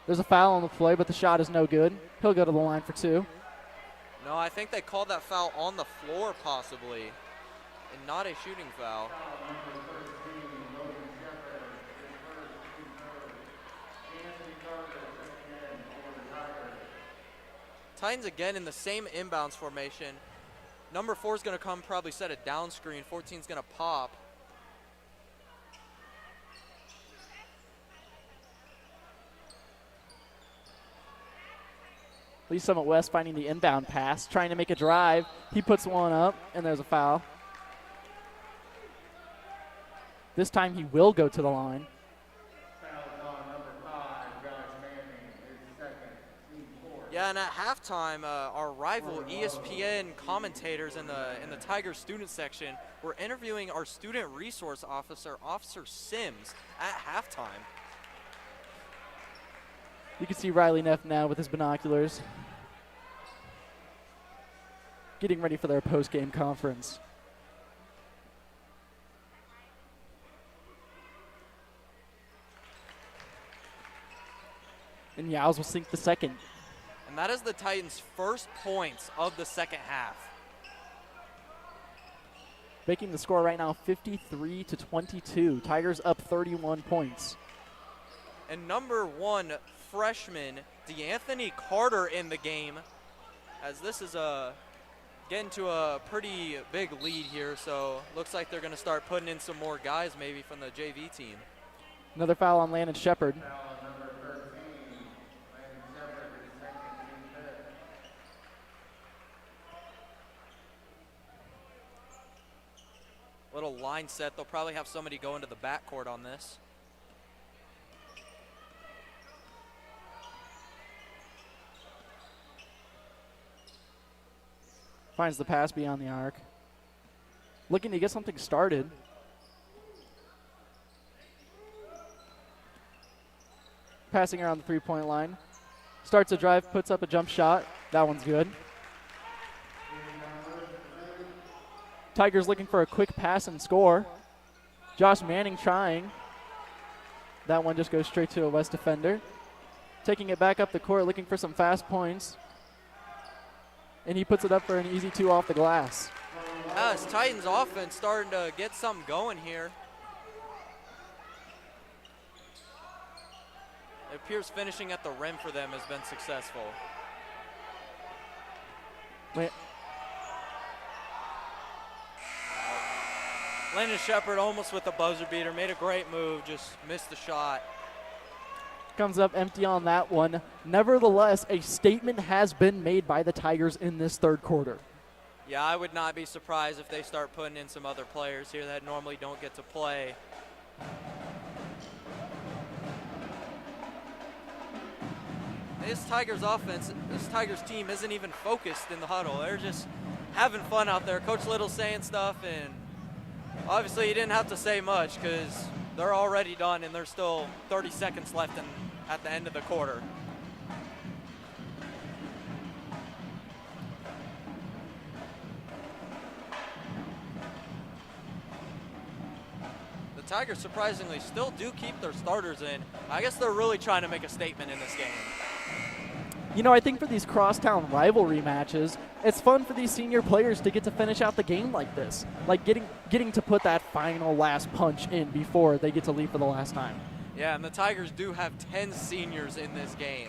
There's a foul on the play, but the shot is no good. He'll go to the line for 2. No, I think they called that foul on the floor possibly. and not a shooting foul. Titans again in the same inbounds formation. Number 4 is going to come, probably set a down screen. 14 is going to pop. Lee Summit West finding the inbound pass, trying to make a drive. He puts one up, and there's a foul. This time he will go to the line. Yeah, and at halftime, our rival ESPN commentators in the Tigers student section were interviewing our student resource officer, Officer Sims, at halftime. You can see Riley Neff now with his binoculars, getting ready for their post-game conference. And Yowes will sink the second. And that is the Titans' first points of the second half. Making the score right now 53-22. Tigers up 31 points. And number 1 freshman DeAnthony Carter in the game, as this is getting to a pretty big lead here, so looks like they're going to start putting in some more guys maybe from the JV team. Another foul on Landon Shepard. Little line set. They'll probably have somebody go into the backcourt on this. Finds the pass beyond the arc. Looking to get something started. Passing around the three-point line. Starts a drive, puts up a jump shot. That one's good. Tigers looking for a quick pass and score. Josh Manning trying. That one just goes straight to a West defender. Taking it back up the court, looking for some fast points. And he puts it up for an easy 2 off the glass. It's Titans offense starting to get something going here. It appears finishing at the rim for them has been successful. Wait. Landon Shepard almost with a buzzer beater, made a great move, just missed the shot. Comes up empty on that one. Nevertheless, a statement has been made by the Tigers in this third quarter. Yeah, I would not be surprised if they start putting in some other players here that normally don't get to play. This Tigers offense, this Tigers team isn't even focused in the huddle. They're just having fun out there. Coach Little's saying stuff, and obviously he didn't have to say much because they're already done and there's still 30 seconds left at the end of the quarter. The Tigers surprisingly still do keep their starters in. I guess they're really trying to make a statement in this game. You know, I think for these crosstown rivalry matches, it's fun for these senior players to get to finish out the game like this. Like getting to put that final last punch in before they get to leave for the last time. Yeah, and the Tigers do have 10 seniors in this game.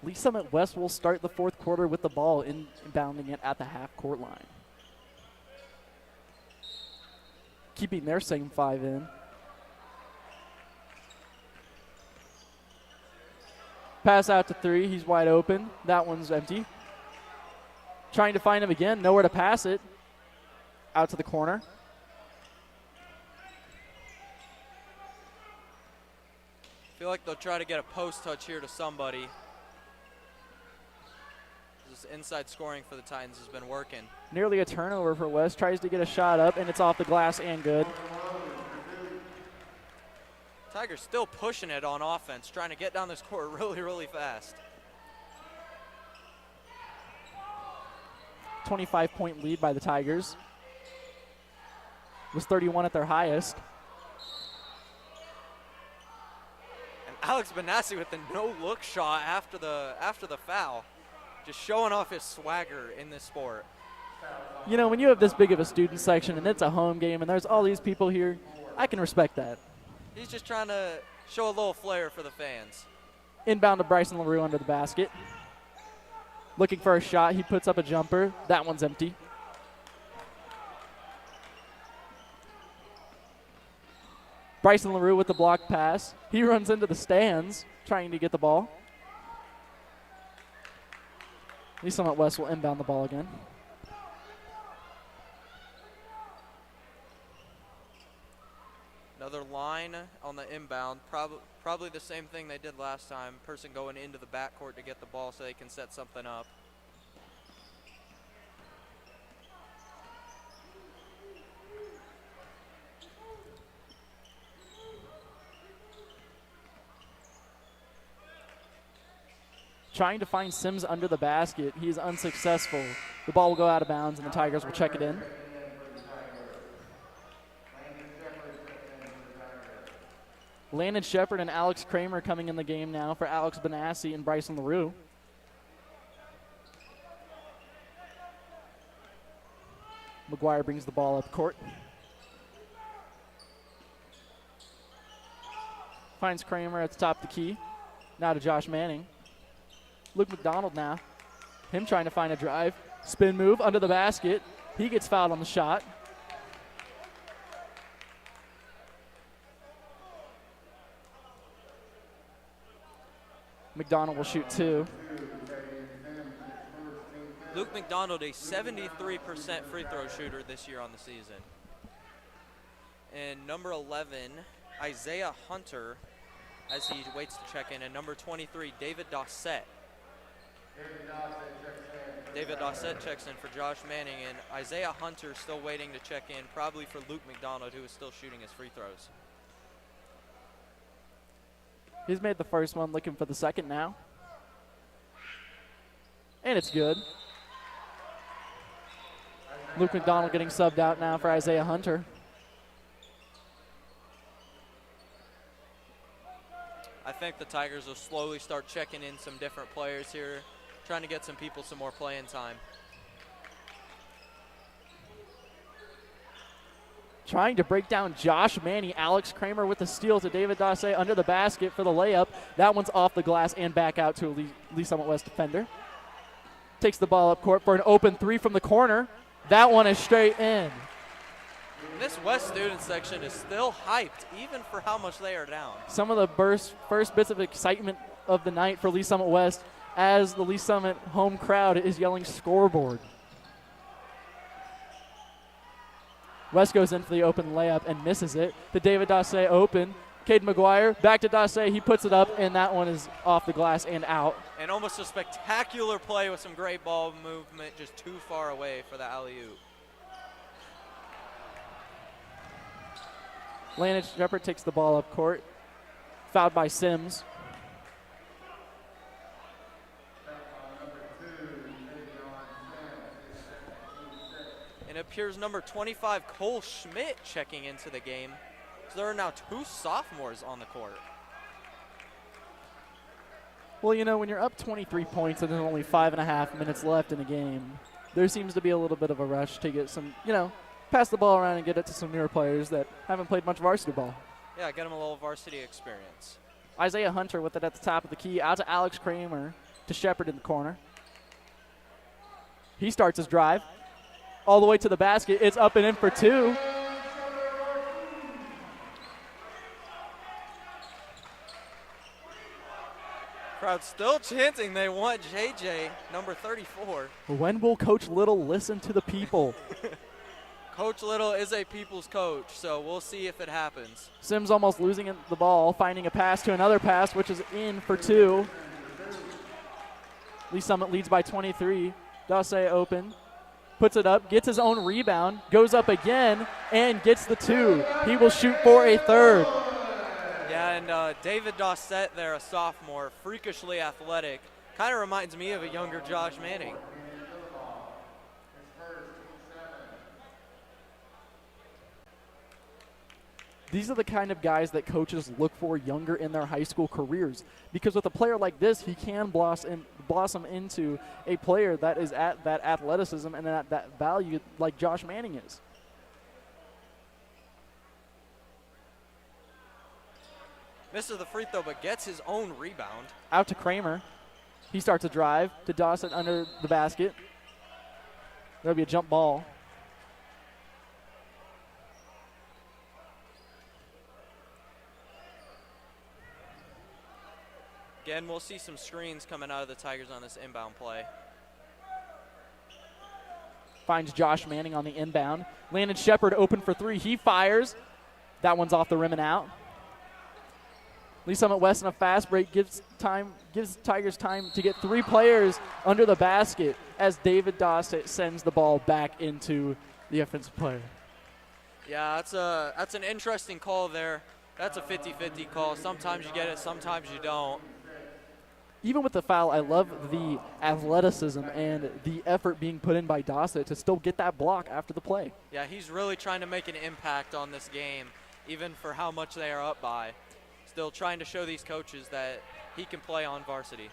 Lee Summit West will start the fourth quarter with the ball inbounding it at the half-court line. Keeping their same 5 in. Pass out to 3. He's wide open. That one's empty. Trying to find him again. Nowhere to pass it. Out to the corner. I feel like they'll try to get a post touch here to somebody. This inside scoring for the Titans has been working. Nearly a turnover for West. Tries to get a shot up, and it's off the glass and good. Tigers still pushing it on offense, trying to get down this court really, really fast. 25-point lead by the Tigers. Was 31 at their highest. Alex Benassi with the no-look shot after the foul. Just showing off his swagger in this sport. You know, when you have this big of a student section and it's a home game and there's all these people here, I can respect that. He's just trying to show a little flair for the fans. Inbound to Bryson LaRue under the basket. Looking for a shot. He puts up a jumper. That one's empty. Bryson LaRue with the block pass. He runs into the stands trying to get the ball. Lee Summit West will inbound the ball again. Another line on the inbound. Probably the same thing they did last time. Person going into the backcourt to get the ball so they can set something up. Trying to find Sims under the basket. He is unsuccessful. The ball will go out of bounds, and the Tigers will check it in. Landon Shepard and Alex Kramer coming in the game now for Alex Benassi and Bryson LaRue. McGuire brings the ball up court. Finds Kramer at the top of the key. Now to Josh Manning. Luke McDonald now. Him trying to find a drive. Spin move under the basket. He gets fouled on the shot. McDonald will shoot two. Luke McDonald, a 73% free throw shooter this year on the season. And number 11, Isaiah Hunter, as he waits to check in. And number 23, David Dossett. David Dossett checks in for Josh Manning, and Isaiah Hunter still waiting to check in, probably for Luke McDonald, who is still shooting his free throws. He's made the first one, looking for the second now. And it's good. Luke McDonald getting subbed out now for Isaiah Hunter. I think the Tigers will slowly start checking in some different players here, trying to get some people some more playing time. Trying to break down Josh Manning. Alex Kramer with the steal to David Dossett under the basket for the layup. That one's off the glass and back out to a Lee Summit West defender. Takes the ball up court for an open three from the corner. That one is straight in. This West student section is still hyped, even for how much they are down. Some of the first bits of excitement of the night for Lee Summit West as the Lee Summit home crowd is yelling scoreboard. West goes in for the open layup and misses it. To David Dossett open. Cade McGuire back to Dossett. He puts it up, and that one is off the glass and out. And almost a spectacular play with some great ball movement, just too far away for the alley-oop. Landon Shepard takes the ball up court. Fouled by Sims. And it appears number 25, Cole Schmidt, checking into the game. So there are now two sophomores on the court. Well, you know, when you're up 23 points and there's only 5.5 minutes left in the game, there seems to be a little bit of a rush to get some, pass the ball around and get it to some newer players that haven't played much varsity ball. Yeah, get them a little varsity experience. Isaiah Hunter with it at the top of the key. Out to Alex Kramer to Shepard in the corner. He starts his drive. All the way to the basket. It's up and in for two. Crowd still chanting they want JJ, number 34. When will Coach Little listen to the people? Coach Little is a people's coach, so we'll see if it happens. Sims almost losing the ball, finding a pass to another pass, which is in for two. Lee Summit leads by 23. Dossett open. Puts it up, gets his own rebound, goes up again, and gets the two. He will shoot for a third. Yeah, and David Dossett there, a sophomore, freakishly athletic. Kind of reminds me of a younger Josh Manning. These are the kind of guys that coaches look for younger in their high school careers, because with a player like this, he can blossom into a player that is at that athleticism and at that value like Josh Manning is. Misses the free throw, but gets his own rebound. Out to Kramer. He starts a drive to Dawson under the basket. There'll be a jump ball. Again, we'll see some screens coming out of the Tigers on this inbound play. Finds Josh Manning on the inbound. Landon Shepard open for three. He fires. That one's off the rim and out. Lee Summit West in a fast break gives Tigers time to get three players under the basket as David Dossett sends the ball back into the offensive player. Yeah, that's an interesting call there. That's a 50-50 call. Sometimes you get it, sometimes you don't. Even with the foul, I love the athleticism and the effort being put in by Dossett to still get that block after the play. Yeah, he's really trying to make an impact on this game, even for how much they are up by. Still trying to show these coaches that he can play on varsity.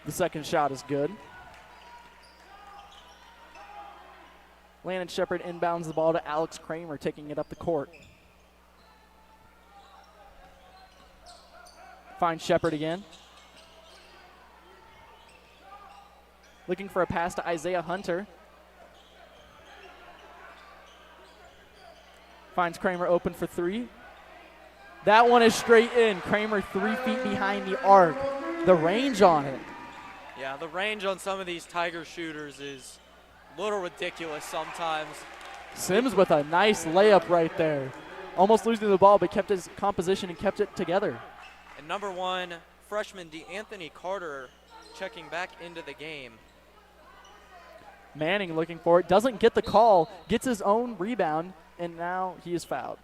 The second shot is good. Landon Shepard inbounds the ball to Alex Kramer, taking it up the court. Finds Shepard again. Looking for a pass to Isaiah Hunter. Finds Kramer open for three. That one is straight in. Kramer 3 feet behind the arc. The range on it. Yeah, the range on some of these Tiger shooters is a little ridiculous sometimes. Sims with a nice layup right there. Almost losing the ball, but kept his composition and kept it together. And number one, freshman DeAnthony Carter checking back into the game. Manning looking for it. Doesn't get the call. Gets his own rebound, and now he is fouled.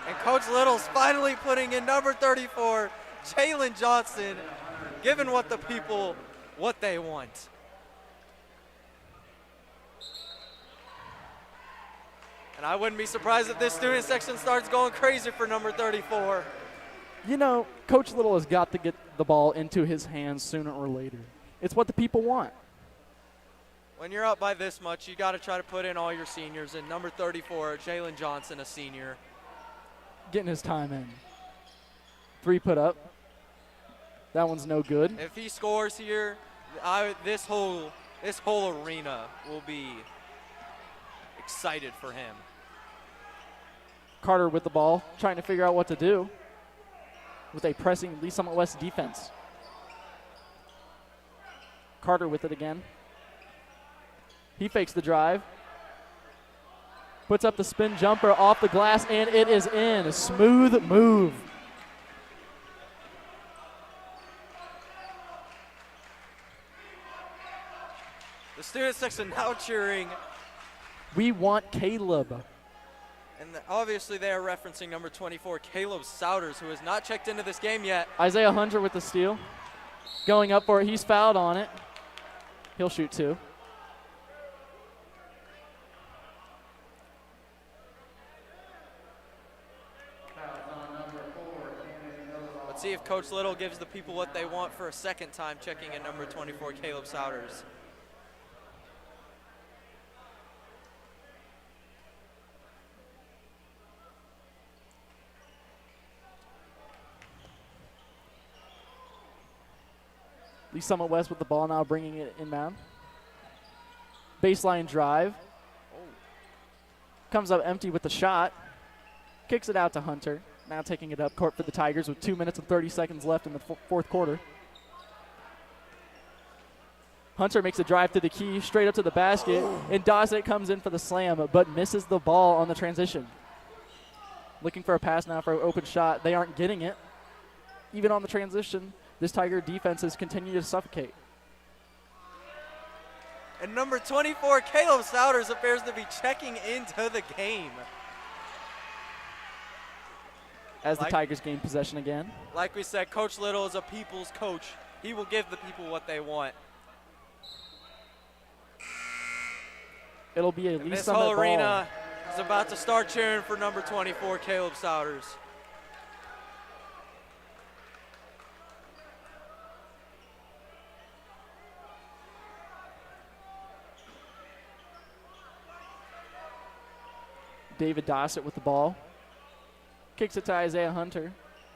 And Coach Little's finally putting in number 34, Jalen Johnson, giving what the people what they want. And I wouldn't be surprised if this student section starts going crazy for number 34. You know, Coach Little has got to get the ball into his hands sooner or later. It's what the people want. When you're up by this much, you got to try to put in all your seniors. And number 34, Jalen Johnson, a senior. Getting his time in. Three put up. That one's no good. If he scores here, this whole arena will be excited for him. Carter with the ball, trying to figure out what to do with a pressing Lee Summit West defense. Carter with it again. He fakes the drive. Puts up the spin jumper off the glass, and it is in. A smooth move. The student section now cheering. We want Caleb. And obviously they are referencing number 24, Caleb Souders, who has not checked into this game yet. Isaiah Hunter with the steal. Going up for it. He's fouled on it. He'll shoot two. Let's see if Coach Little gives the people what they want for a second time, checking in number 24, Caleb Souders. Lee Summit West with the ball now, bringing it inbound. Baseline drive. Comes up empty with the shot. Kicks it out to Hunter. Now taking it up court for the Tigers with 2 minutes and 30 seconds left in the fourth quarter. Hunter makes a drive to the key, straight up to the basket, and Dossett comes in for the slam, but misses the ball on the transition. Looking for a pass now for an open shot. They aren't getting it. Even on the transition, this Tiger defense is continuing to suffocate. And number 24, Caleb Souders, appears to be checking into the game. as the Tigers gain possession again. Like we said, Coach Little is a people's coach. He will give the people what they want. It'll be a Lee This Summit whole ball. arena is about to start cheering for number 24, Caleb Souders. David Dossett with the ball. Kicks it to Isaiah Hunter.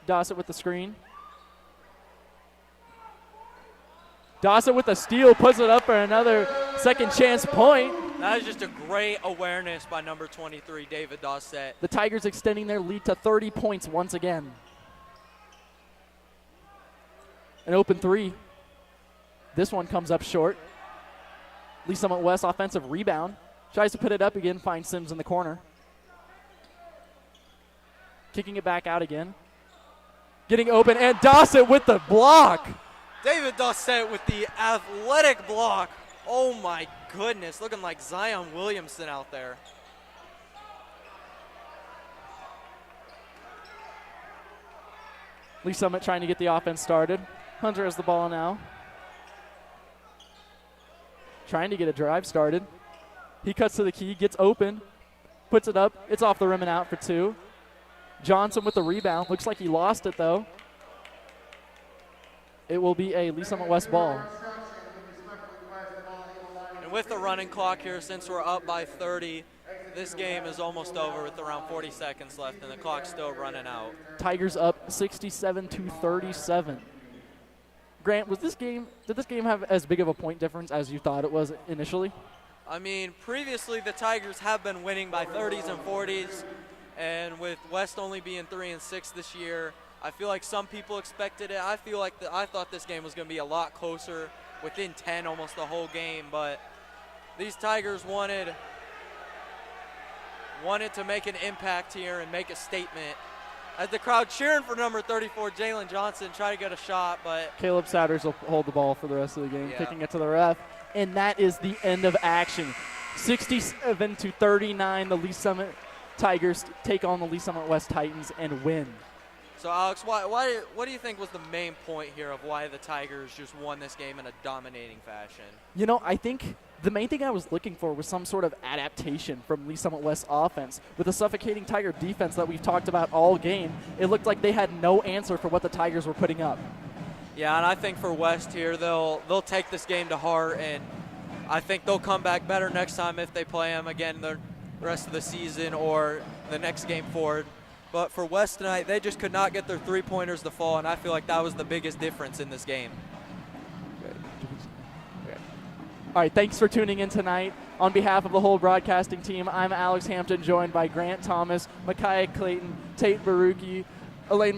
Dossett with the screen. Dossett with the steal, puts it up for another second chance point. That is just a great awareness by number 23, David Dossett. The Tigers extending their lead to 30 points once again. An open three. This one comes up short. Lee Summit West offensive rebound. Tries to put it up again, finds Sims in the corner. Kicking it back out again. Getting open, and Dossett with the block. David Dossett with the athletic block. Oh my goodness, looking like Zion Williamson out there. Lee Summit trying to get the offense started. Hunter has the ball now. Trying to get a drive started. He cuts to the key, gets open, puts it up. It's off the rim and out for two. Johnson with the rebound. Looks like he lost it, though. It will be a Lee Summit West ball. And with the running clock here, since we're up by 30, this game is almost over with around 40 seconds left, and the clock's still running out. Tigers up 67-37. Grant, did this game have as big of a point difference as you thought it was initially? I mean, previously the Tigers have been winning by 30s and 40s, and with West only being 3-6 this year, I feel like some people expected it. I feel like I thought this game was going to be a lot closer, within 10 almost the whole game, but these Tigers wanted to make an impact here and make a statement. As the crowd cheering for number 34, Jalen Johnson, try to get a shot, but Caleb Souders will hold the ball for the rest of the game, kicking it to the ref. And that is the end of action. 67-39, the Lee Summit Tigers take on the Lee Summit West Titans and win. So, Alex, what do you think was the main point here of why the Tigers just won this game in a dominating fashion? You know, I think the main thing I was looking for was some sort of adaptation from Lee Summit West offense. With the suffocating Tiger defense that we've talked about all game, it looked like they had no answer for what the Tigers were putting up. Yeah, and I think for West here, they'll take this game to heart, and I think they'll come back better next time if they play them again the rest of the season or the next game forward. But for West tonight, they just could not get their three-pointers to fall, and I feel like that was the biggest difference in this game. All right, thanks for tuning in tonight. On behalf of the whole broadcasting team, I'm Alex Hampton, joined by Grant Thomas, Micaiah Clayton, Tate Baruki, Elaine